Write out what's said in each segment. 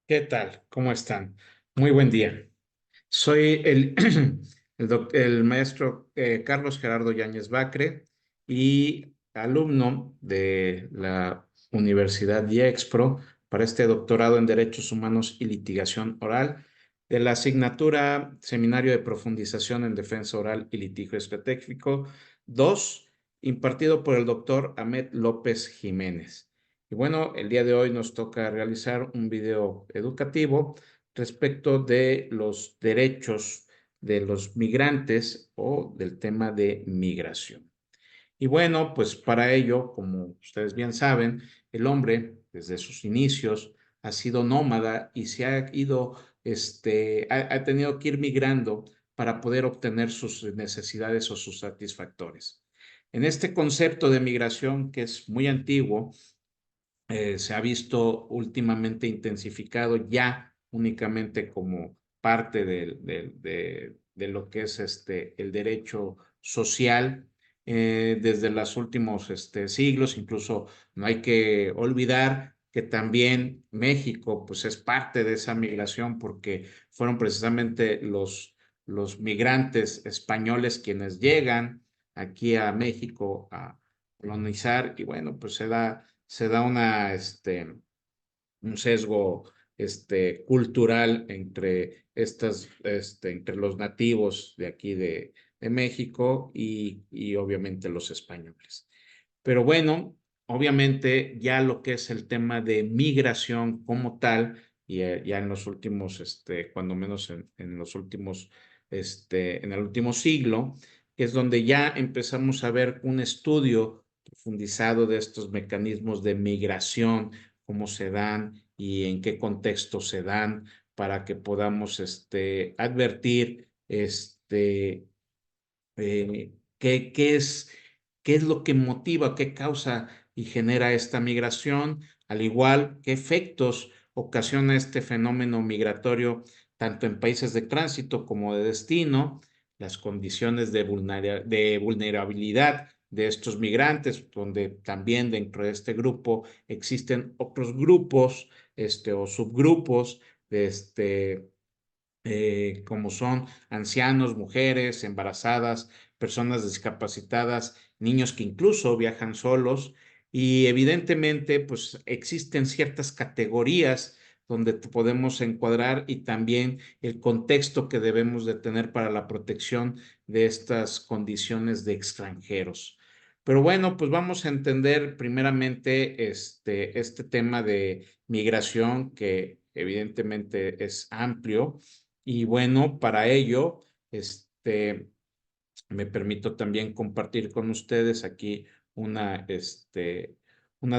¿Qué tal? ¿Cómo están? Muy buen día. Soy el maestro Carlos Gerardo Yáñez Bacre y alumno de la Universidad IEXPRO para este doctorado en Derechos Humanos y Litigación Oral de la asignatura Seminario de Profundización en Defensa Oral y Litigio Estratégico 2, impartido por el doctor Ahmed López Jiménez. Y bueno, el día de hoy nos toca realizar un video educativo respecto de los derechos de los migrantes o del tema de migración. Y bueno, pues para ello, como ustedes bien saben, el hombre desde sus inicios ha sido nómada y se ha ido, ha tenido que ir migrando para poder obtener sus necesidades o sus satisfactores. En este concepto de migración que es muy antiguo, se ha visto últimamente intensificado ya únicamente como parte de lo que es el derecho social desde los últimos siglos. Incluso no hay que olvidar que también México pues es parte de esa migración porque fueron precisamente los migrantes españoles quienes llegan aquí a México a colonizar y bueno, pues se da un sesgo cultural entre los nativos de aquí de México y obviamente los españoles. Pero bueno, obviamente ya lo que es el tema de migración como tal, y ya en los últimos, cuando menos en los últimos, en el último siglo, que es donde ya empezamos a ver un estudio profundizado de estos mecanismos de migración, cómo se dan y en qué contexto se dan, para que podamos advertir qué es lo que motiva, qué causa y genera esta migración, al igual qué efectos ocasiona este fenómeno migratorio tanto en países de tránsito como de destino, las condiciones de vulnerabilidad de estos migrantes, donde también dentro de este grupo existen otros grupos o subgrupos de como son ancianos, mujeres, embarazadas, personas discapacitadas, niños que incluso viajan solos. Y evidentemente, pues existen ciertas categorías donde podemos encuadrar y también el contexto que debemos de tener para la protección de estas condiciones de extranjeros. Pero bueno, pues vamos a entender primeramente este tema de migración que evidentemente es amplio y bueno, para ello, me permito también compartir con ustedes aquí unas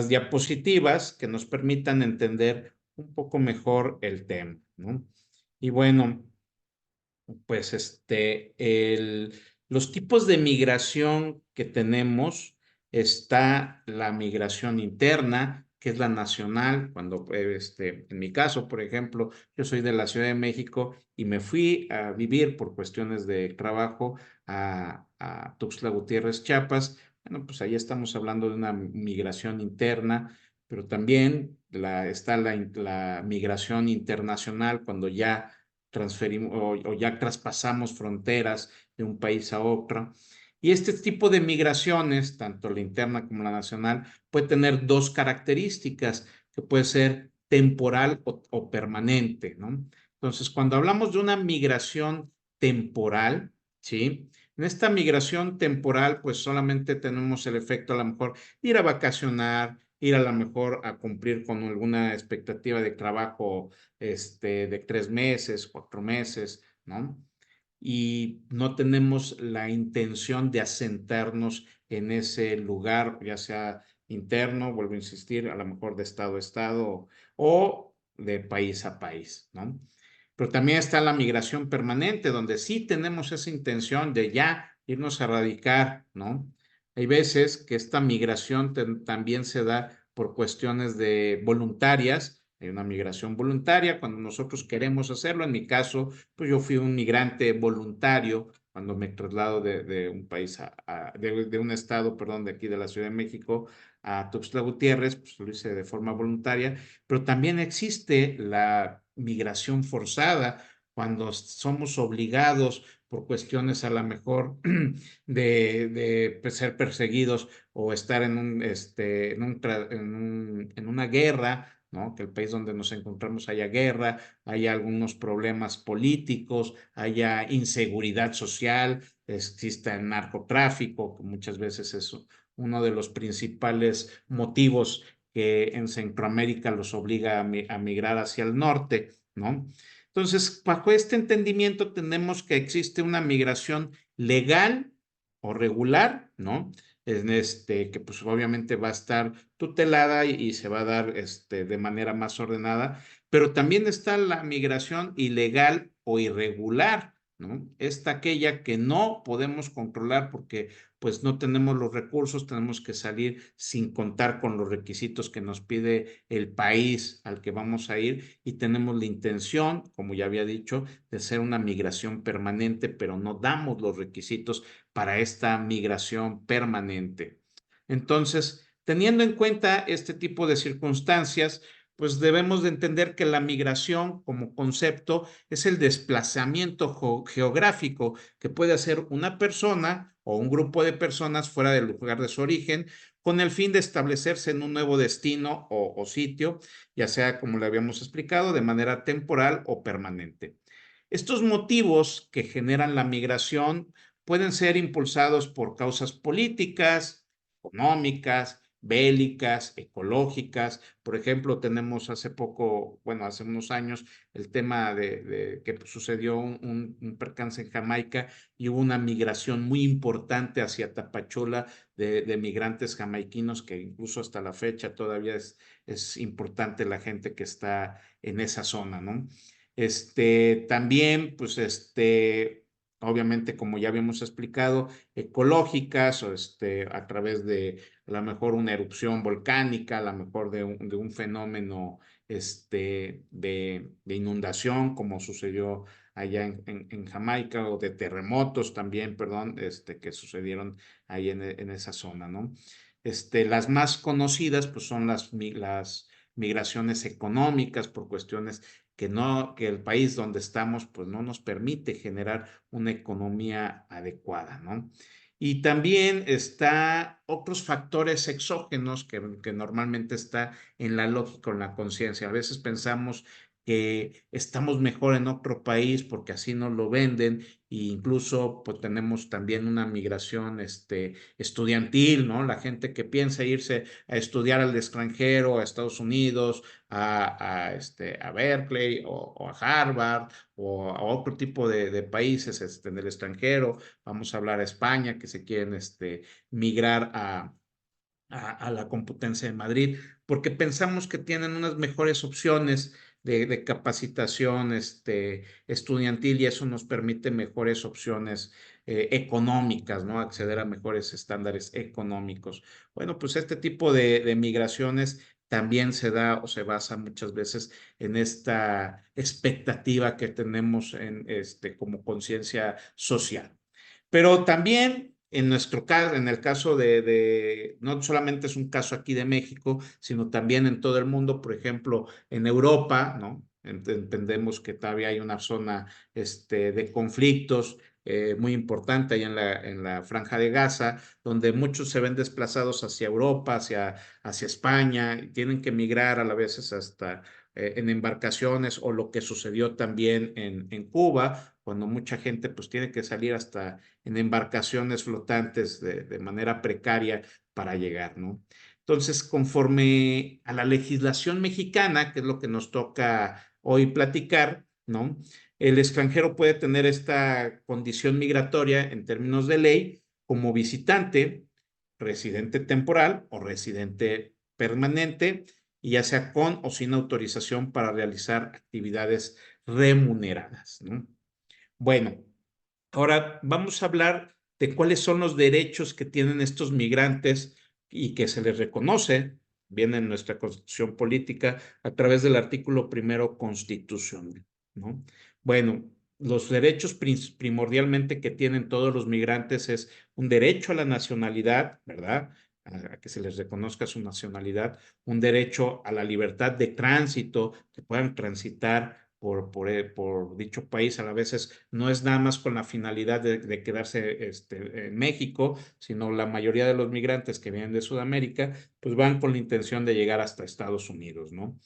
diapositivas que nos permitan entender un poco mejor el tema, ¿no? Y bueno, pues los tipos de migración que tenemos, está la migración interna, que es la nacional, cuando en mi caso, por ejemplo, yo soy de la Ciudad de México y me fui a vivir por cuestiones de trabajo a Tuxtla Gutiérrez, Chiapas. Bueno, pues ahí estamos hablando de una migración interna, pero también está la migración internacional cuando ya transferimos o ya traspasamos fronteras de un país a otro. Y este tipo de migraciones, tanto la interna como la nacional, puede tener dos características, que puede ser temporal o permanente, ¿no? Entonces, cuando hablamos de una migración temporal, ¿sí? En esta migración temporal, pues solamente tenemos el efecto a lo mejor ir a vacacionar, ir a lo mejor a cumplir con alguna expectativa de trabajo de 3 meses, 4 meses, ¿no? Y no tenemos la intención de asentarnos en ese lugar, ya sea interno, vuelvo a insistir, a lo mejor de estado a estado o de país a país, ¿no? Pero también está la migración permanente, donde sí tenemos esa intención de ya irnos a radicar, ¿no? Hay veces que esta migración también se da por cuestiones de voluntarias. Hay una migración voluntaria cuando nosotros queremos hacerlo. En mi caso, pues yo fui un migrante voluntario cuando me traslado de un país de un estado, perdón, de aquí de la Ciudad de México a Tuxtla Gutiérrez, pues lo hice de forma voluntaria, pero también existe la migración forzada cuando somos obligados por cuestiones a lo mejor de pues, ser perseguidos o estar en una guerra, ¿no? Que el país donde nos encontramos haya guerra, haya algunos problemas políticos, haya inseguridad social, exista el narcotráfico, que muchas veces es uno de los principales motivos que en Centroamérica los obliga a migrar hacia el norte, ¿no? Entonces, bajo este entendimiento tenemos que existe una migración legal o regular, ¿no? Que pues obviamente va a estar tutelada y se va a dar de manera más ordenada, pero también está la migración ilegal o irregular, ¿no? Esta aquella que no podemos controlar porque pues no tenemos los recursos, tenemos que salir sin contar con los requisitos que nos pide el país al que vamos a ir y tenemos la intención, como ya había dicho, de hacer una migración permanente, pero no damos los requisitos para esta migración permanente. Entonces, teniendo en cuenta este tipo de circunstancias, pues debemos de entender que la migración como concepto es el desplazamiento geográfico que puede hacer una persona o un grupo de personas fuera del lugar de su origen con el fin de establecerse en un nuevo destino o sitio, ya sea, como le habíamos explicado, de manera temporal o permanente. Estos motivos que generan la migración pueden ser impulsados por causas políticas, económicas, bélicas, ecológicas. Por ejemplo, tenemos hace poco, bueno, hace unos años, el tema de que sucedió un percance en Jamaica y hubo una migración muy importante hacia Tapachula de migrantes jamaiquinos que incluso hasta la fecha todavía es importante la gente que está en esa zona, ¿no? También, pues, obviamente, como ya habíamos explicado, ecológicas o a través de a lo mejor una erupción volcánica, a lo mejor de un fenómeno de inundación, como sucedió allá en Jamaica, o de terremotos también, perdón, que sucedieron ahí en esa zona, ¿no? Las más conocidas, pues son las migraciones económicas por cuestiones que el país donde estamos pues no nos permite generar una economía adecuada, ¿no? Y también está otros factores exógenos que normalmente está en la lógica o en la conciencia. A veces pensamos que estamos mejor en otro país porque así nos lo venden e incluso pues tenemos también una migración estudiantil, ¿no? La gente que piensa irse a estudiar al extranjero, a Estados Unidos, a Berkeley o a Harvard o a otro tipo de países en el extranjero. Vamos a hablar a España, que se quieren migrar a la Complutense de Madrid, porque pensamos que tienen unas mejores opciones de capacitación estudiantil y eso nos permite mejores opciones económicas, ¿no? Acceder a mejores estándares económicos. Bueno, pues este tipo de migraciones también se da o se basa muchas veces en esta expectativa que tenemos como conciencia social. Pero también en nuestro caso, en el caso no solamente es un caso aquí de México, sino también en todo el mundo, por ejemplo, en Europa, ¿no? Entendemos que todavía hay una zona de conflictos muy importante ahí en la Franja de Gaza, donde muchos se ven desplazados hacia Europa, hacia España, y tienen que migrar a la veces hasta en embarcaciones o lo que sucedió también en Cuba, cuando mucha gente pues tiene que salir hasta en embarcaciones flotantes de manera precaria para llegar, ¿no? Entonces, conforme a la legislación mexicana, que es lo que nos toca hoy platicar, ¿no? El extranjero puede tener esta condición migratoria en términos de ley como visitante, residente temporal o residente permanente, y ya sea con o sin autorización para realizar actividades remuneradas, ¿no? Bueno, ahora vamos a hablar de cuáles son los derechos que tienen estos migrantes y que se les reconoce, viene en nuestra Constitución política, a través del artículo primero constitucional, ¿no? Bueno, los derechos primordialmente que tienen todos los migrantes es un derecho a la nacionalidad, ¿verdad? A que se les reconozca su nacionalidad, un derecho a la libertad de tránsito, que puedan transitar por dicho país. A la veces no es nada más con la finalidad de quedarse en México, sino la mayoría de los migrantes que vienen de Sudamérica, pues van con la intención de llegar hasta Estados Unidos, ¿no?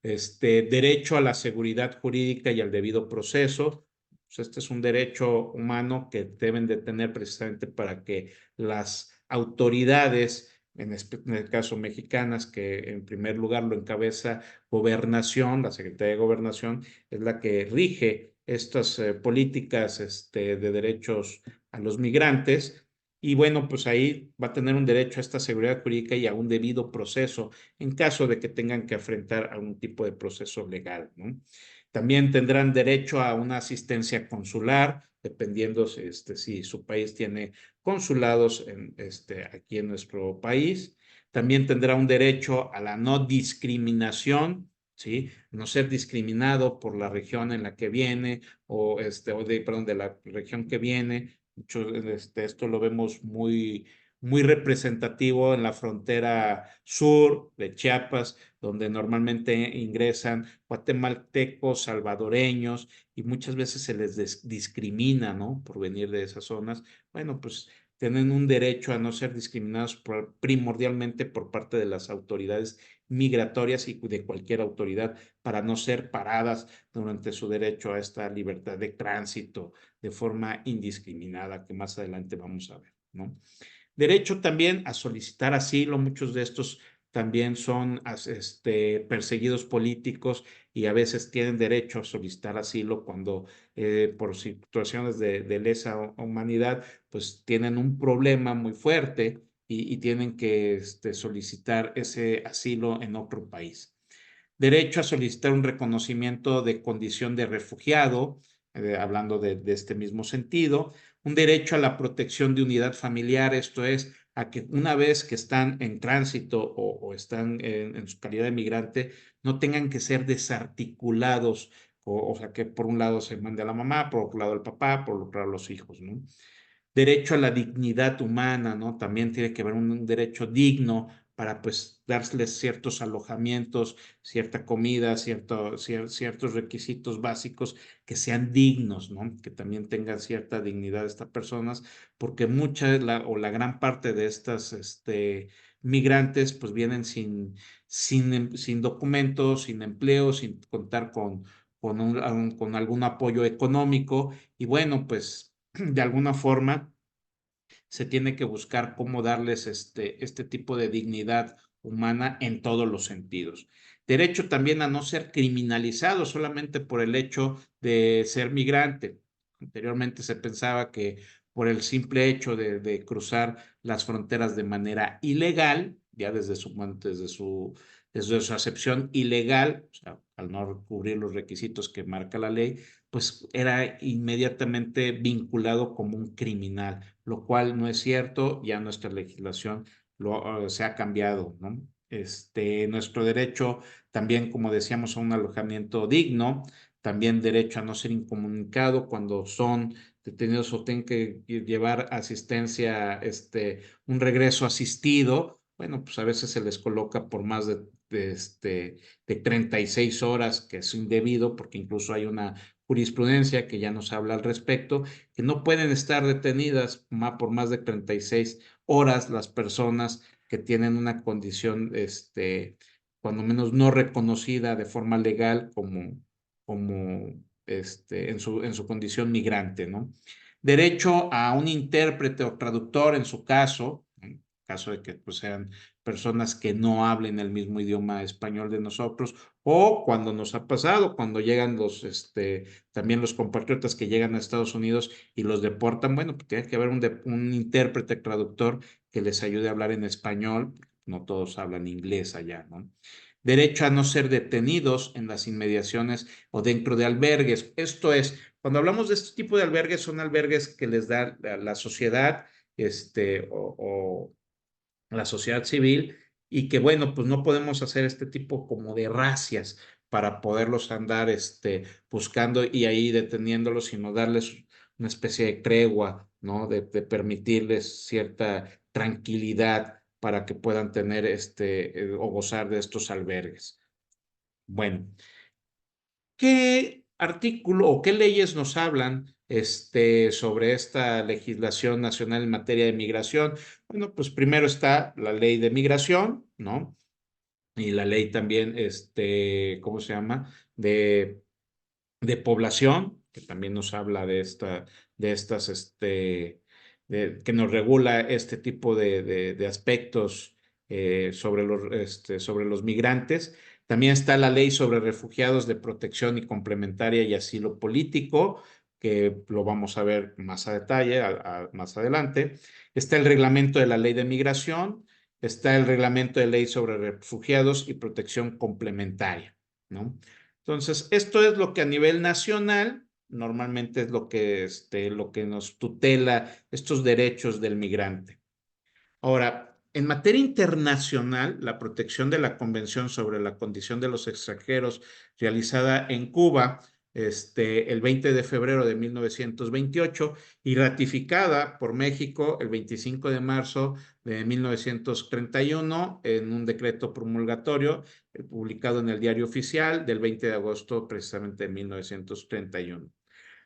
Derecho a la seguridad jurídica y al debido proceso. Pues este es un derecho humano que deben de tener precisamente para que las autoridades, en el caso mexicanas, que en primer lugar lo encabeza Gobernación, la Secretaría de Gobernación, es la que rige estas políticas de derechos a los migrantes. Y bueno, pues ahí va a tener un derecho a esta seguridad jurídica y a un debido proceso en caso de que tengan que enfrentar algún tipo de proceso legal, ¿no? También tendrán derecho a una asistencia consular, dependiendo si su país tiene consulados aquí en nuestro país. También tendrá un derecho a la no discriminación, ¿sí? No ser discriminado por la región en la que viene perdón, de la región que viene. Esto lo vemos muy representativo en la frontera sur de Chiapas, donde normalmente ingresan guatemaltecos, salvadoreños, y muchas veces se les discrimina, ¿no? Por venir de esas zonas. Bueno, pues tienen un derecho a no ser discriminados primordialmente por parte de las autoridades migratorias y de cualquier autoridad para no ser paradas durante su derecho a esta libertad de tránsito de forma indiscriminada, que más adelante vamos a ver, ¿no? Derecho también a solicitar asilo. Muchos de estos también son perseguidos políticos y a veces tienen derecho a solicitar asilo cuando por situaciones de lesa humanidad, pues tienen un problema muy fuerte y tienen que solicitar ese asilo en otro país. Derecho a solicitar un reconocimiento de condición de refugiado, hablando de este mismo sentido. Un derecho a la protección de unidad familiar, esto es, a que una vez que están en tránsito o están en su calidad de migrante, no tengan que ser desarticulados, o sea, que por un lado se mande a la mamá, por otro lado al papá, por otro lado a los hijos, ¿no? Derecho a la dignidad humana, ¿no? También tiene que haber un derecho digno para pues darles ciertos alojamientos, cierta comida, ciertos requisitos básicos que sean dignos, ¿no? Que también tengan cierta dignidad estas personas, porque o la gran parte de estas migrantes pues vienen sin documentos, sin empleo, sin contar con algún apoyo económico y bueno, pues de alguna forma se tiene que buscar cómo darles este tipo de dignidad humana en todos los sentidos. Derecho también a no ser criminalizado solamente por el hecho de ser migrante. Anteriormente se pensaba que por el simple hecho de cruzar las fronteras de manera ilegal, ya desde su acepción ilegal, o sea, al no cubrir los requisitos que marca la ley, pues era inmediatamente vinculado como un criminal, lo cual no es cierto, ya nuestra legislación se ha cambiado, ¿no? Nuestro derecho también, como decíamos, a un alojamiento digno, también derecho a no ser incomunicado cuando son detenidos o tienen que llevar asistencia, un regreso asistido. Bueno, pues a veces se les coloca por más de 36 horas, que es indebido, porque incluso hay una jurisprudencia que ya nos habla al respecto, que no pueden estar detenidas por más de 36 horas las personas que tienen una condición, cuando menos no reconocida de forma legal como en su condición migrante, ¿no? Derecho a un intérprete o traductor en su caso, en caso de que pues, sean personas que no hablen el mismo idioma español de nosotros, o cuando nos ha pasado, cuando llegan también los compatriotas que llegan a Estados Unidos y los deportan, bueno, pues tiene que haber un intérprete traductor que les ayude a hablar en español, no todos hablan inglés allá, ¿no? Derecho a no ser detenidos en las inmediaciones o dentro de albergues. Esto es, cuando hablamos de este tipo de albergues, son albergues que les da la sociedad, o la sociedad civil, y que bueno, pues no podemos hacer este tipo como de racias, para poderlos andar buscando y ahí deteniéndolos, sino darles una especie de tregua, ¿no? De permitirles cierta tranquilidad para que puedan tener o gozar de estos albergues. Bueno, ¿qué artículo o qué leyes nos hablan sobre esta legislación nacional en materia de migración? Bueno, pues primero está la ley de migración, ¿no? Y la ley también, ¿cómo se llama? De población, que también nos habla de estas, que nos regula este tipo de aspectos sobre los migrantes. También está la ley sobre refugiados de protección y complementaria y asilo político, que lo vamos a ver más a detalle más adelante. Está el reglamento de la ley de migración, está el reglamento de ley sobre refugiados y protección complementaria, ¿no? Entonces, esto es lo que a nivel nacional normalmente es lo que nos tutela estos derechos del migrante. Ahora, en materia internacional, la protección de la Convención sobre la Condición de los Extranjeros realizada en Cuba el 20 de febrero de 1928 y ratificada por México el 25 de marzo de 1931 en un decreto promulgatorio publicado en el Diario Oficial del 20 de agosto precisamente de 1931.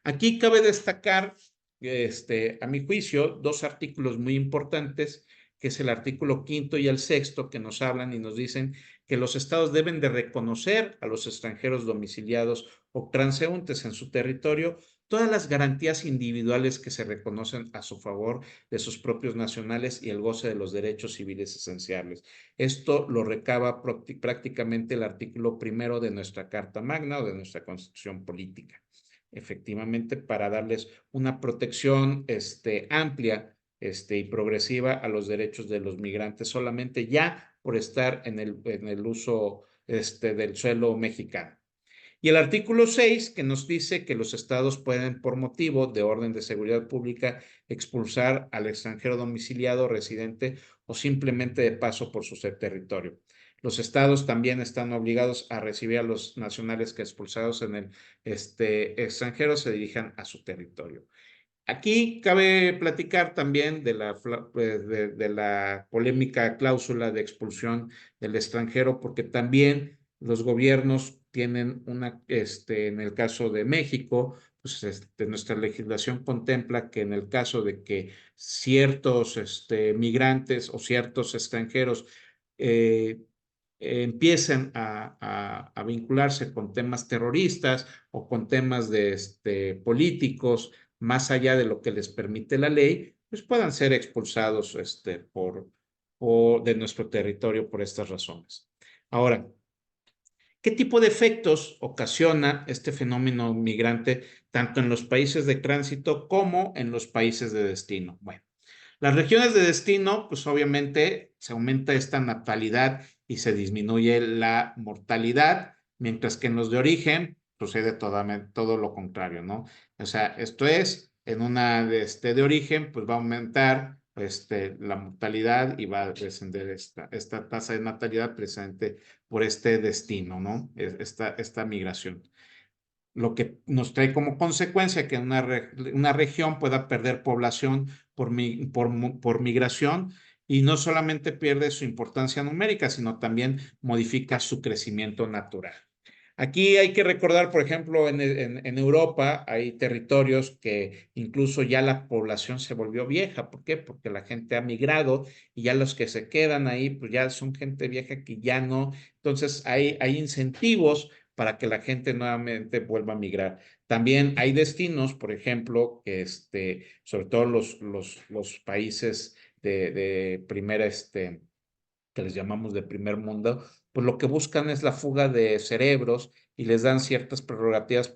Aquí cabe destacar, a mi juicio, dos artículos muy importantes, que es el artículo quinto y el sexto, que nos hablan y nos dicen que los estados deben de reconocer a los extranjeros domiciliados o transeúntes en su territorio todas las garantías individuales que se reconocen a su favor de sus propios nacionales y el goce de los derechos civiles esenciales. Esto lo recaba prácticamente el artículo primero de nuestra Carta Magna o de nuestra Constitución Política, efectivamente, para darles una protección amplia y progresiva a los derechos de los migrantes solamente ya por estar en el uso del suelo mexicano. Y el artículo 6, que nos dice que los estados pueden, por motivo de orden de seguridad pública, expulsar al extranjero domiciliado, residente o simplemente de paso por su territorio. Los estados también están obligados a recibir a los nacionales que expulsados en el extranjero se dirijan a su territorio. Aquí cabe platicar también de la polémica cláusula de expulsión del extranjero, porque también los gobiernos tienen en el caso de México, pues nuestra legislación contempla que en el caso de que ciertos migrantes o ciertos extranjeros eh, empiecen a vincularse con temas terroristas o con temas políticos, más allá de lo que les permite la ley, pues puedan ser expulsados de nuestro territorio por estas razones. Ahora, ¿qué tipo de efectos ocasiona este fenómeno migrante tanto en los países de tránsito como en los países de destino? Bueno, las regiones de destino, pues obviamente se aumenta esta natalidad y se disminuye la mortalidad, mientras que en los de origen sucede todo lo contrario, ¿no? O sea, esto es, en una de origen, pues va a aumentar la mortalidad y va a descender esta tasa de natalidad precisamente por este destino, ¿no? Esta migración, lo que nos trae como consecuencia que una región pueda perder población por migración y no solamente pierde su importancia numérica, sino también modifica su crecimiento natural. Aquí hay que recordar, por ejemplo, en Europa hay territorios que incluso ya la población se volvió vieja. ¿Por qué? Porque la gente ha migrado y ya los que se quedan ahí, pues ya son gente vieja que ya no. Entonces hay incentivos para que la gente nuevamente vuelva a migrar. También hay destinos, por ejemplo, que sobre todo los países de primera, que les llamamos de primer mundo, pues lo que buscan es la fuga de cerebros y les dan ciertas prerrogativas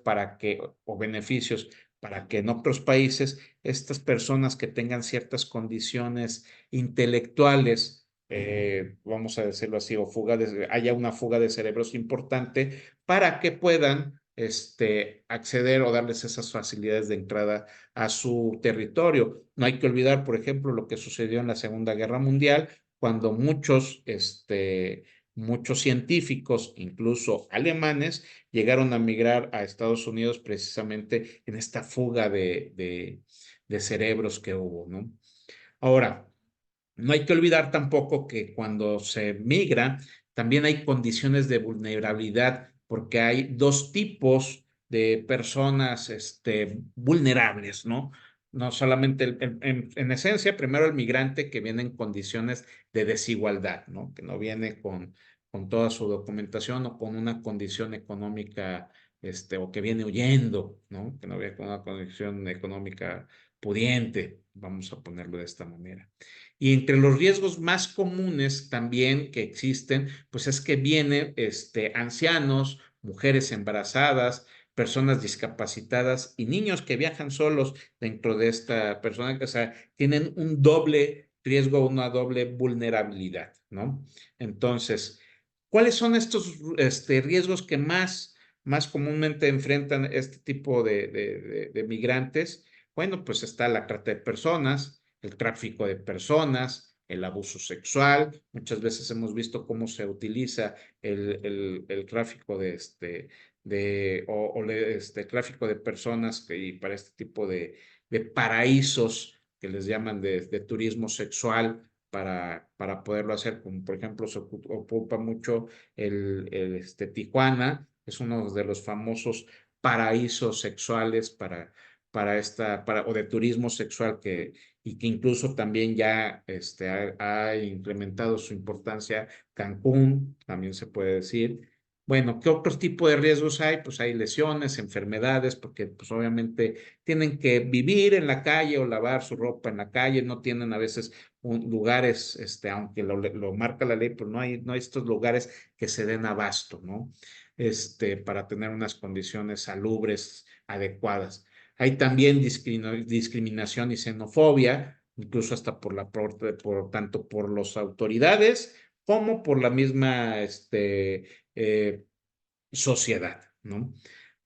o beneficios para que en otros países estas personas que tengan ciertas condiciones intelectuales, vamos a decirlo así, haya una fuga de cerebros importante para que puedan acceder o darles esas facilidades de entrada a su territorio. No hay que olvidar, por ejemplo, lo que sucedió en la Segunda Guerra Mundial, cuando muchos muchos científicos, incluso alemanes, llegaron a migrar a Estados Unidos precisamente en esta fuga de cerebros que hubo, ¿no? Ahora, no hay que olvidar tampoco que cuando se migra, también hay condiciones de vulnerabilidad, porque hay dos tipos de personas vulnerables, ¿no? No solamente, en esencia, primero el migrante que viene en condiciones de desigualdad, ¿no? Que no viene con toda su documentación o con una condición económica, o que viene huyendo, ¿no? Que no viene con una condición económica pudiente, vamos a ponerlo de esta manera. Y entre los riesgos más comunes también que existen, pues es que vienen ancianos, mujeres embarazadas, personas discapacitadas y niños que viajan solos dentro de esta persona, o sea, tienen un doble riesgo, una doble vulnerabilidad, ¿no? Entonces, ¿cuáles son estos riesgos que más comúnmente enfrentan este tipo de migrantes? Bueno, pues está la trata de personas, el tráfico de personas, el abuso sexual. Muchas veces hemos visto cómo se utiliza el tráfico tráfico de personas y para este tipo de paraísos que les llaman de turismo sexual para poderlo hacer, como por ejemplo se ocupa mucho Tijuana, es uno de los famosos paraísos sexuales o de turismo sexual y que incluso también ya ha incrementado su importancia Cancún, también se puede decir. Bueno, ¿qué otro tipo de riesgos hay? Pues hay lesiones, enfermedades, porque pues obviamente tienen que vivir en la calle o lavar su ropa en la calle, no tienen a veces lugares, aunque lo marca la ley, pues no hay estos lugares que se den abasto, ¿no? Para tener unas condiciones salubres adecuadas. Hay también discriminación y xenofobia, incluso hasta tanto por las autoridades como por la misma sociedad, ¿no?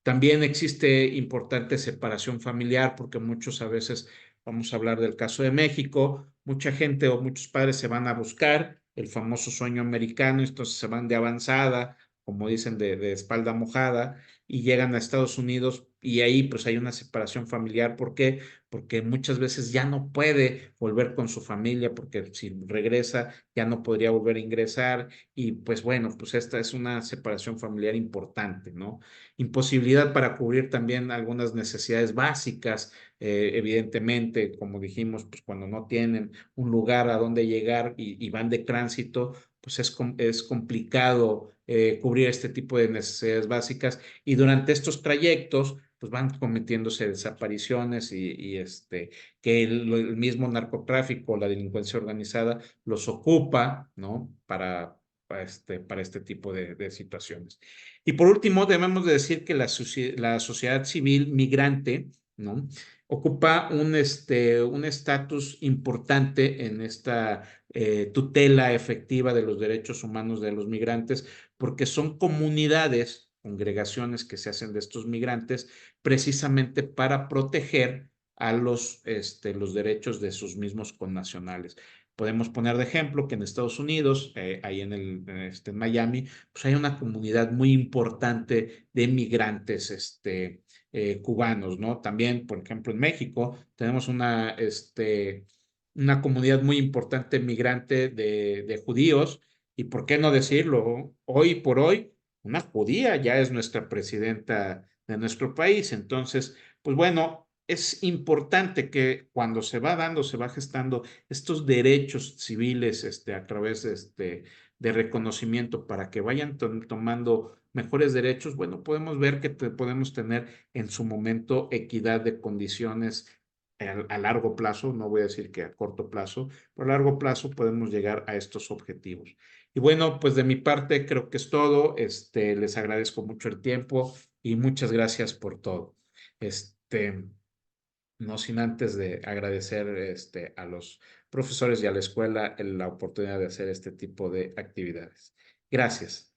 También existe importante separación familiar porque muchos a veces, vamos a hablar del caso de México, mucha gente o muchos padres se van a buscar el famoso sueño americano, entonces se van de avanzada, como dicen, de espalda mojada, y llegan a Estados Unidos y ahí pues hay una separación familiar. ¿Por qué? Porque muchas veces ya no puede volver con su familia, porque si regresa ya no podría volver a ingresar y pues bueno, pues esta es una separación familiar importante, ¿no? Imposibilidad para cubrir también algunas necesidades básicas, evidentemente, como dijimos, pues cuando no tienen un lugar a donde llegar y van de tránsito, pues es complicado cubrir este tipo de necesidades básicas y durante estos trayectos pues van cometiéndose desapariciones que el mismo narcotráfico, la delincuencia organizada los ocupa, ¿no? Para este tipo de situaciones. Y por último, debemos de decir que la sociedad civil migrante, ¿no? Ocupa un estatus importante en esta tutela efectiva de los derechos humanos de los migrantes, porque son comunidades, congregaciones que se hacen de estos migrantes precisamente para proteger a los derechos de sus mismos connacionales. Podemos poner de ejemplo que en Estados Unidos, ahí en Miami, pues hay una comunidad muy importante de migrantes cubanos, ¿no? También, por ejemplo, en México tenemos una comunidad muy importante migrante de judíos, y por qué no decirlo, hoy por hoy, una judía ya es nuestra presidenta de nuestro país. Entonces, pues bueno, es importante que cuando se va gestando estos derechos civiles a través de reconocimiento para que vayan tomando mejores derechos, bueno, podemos ver que podemos tener en su momento equidad de condiciones a largo plazo, no voy a decir que a corto plazo, pero a largo plazo podemos llegar a estos objetivos. Y bueno, pues de mi parte creo que es todo. Les agradezco mucho el tiempo y muchas gracias por todo. Este, no sin antes de agradecer a los profesores y a la escuela la oportunidad de hacer este tipo de actividades. Gracias.